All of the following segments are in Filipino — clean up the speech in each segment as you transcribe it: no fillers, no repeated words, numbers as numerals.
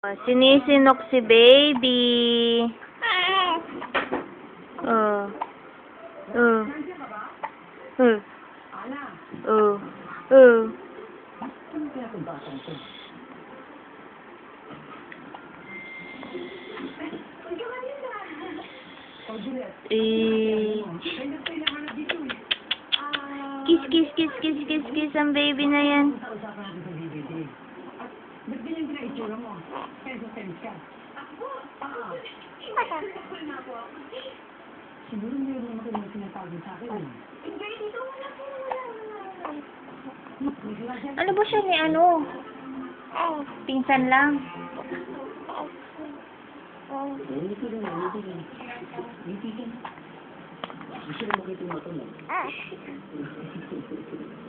Sinisinok si baby. Oh. Oh. Oh. Oh. Oh. Kiss, kiss, kiss, kiss, kiss, kiss ang baby na yan. Ba't ganyan itsura mo? Sense ka. Siguro meron naman kayo na sinatawag sa akin. Ano ba siya ni ano? Pinsan lang.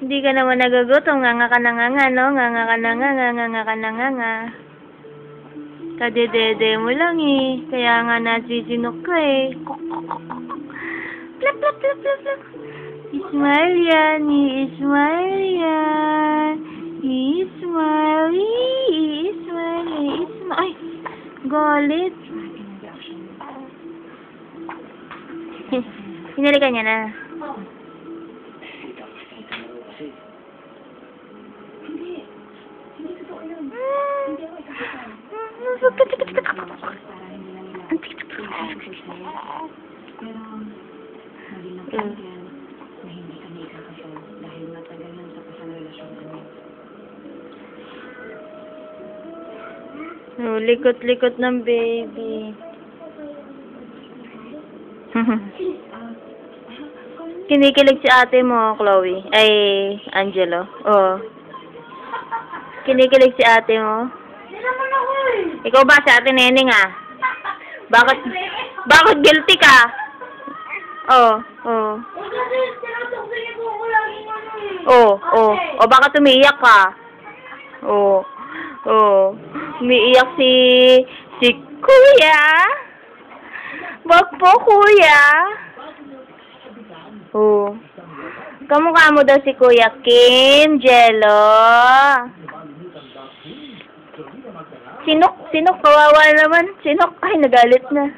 Hindi ka naman nagagutom, nganga ka na nganga, no? Nganga ka na nganga, nganga ka na nganga. Kadedede mo lang eh. Kaya nga nasisinok ka eh. Plap, plap, plap, plap, plap. Ismail yan, Ismail yan. Ismail, Ismail, Ismail. Ay, galit. Hinalikan niya na. Oh, likot-likot ng baby. Kinikilig si ate mo, Chloe. Ay, Angelo. Oh. Kinikilig si ate mo. Ikaw ba si ate Neneng ah? Bakit guilty ka? Oh, oh. Oh, oh. O baka tumiyak ka? Oh. Oh. Umiiyak si Kuya. Wag po, Kuya. Oh. Kamukha mo daw si Kuya Kim, Jello. Sinok, kawawa naman. Sinok, ay nagalit na.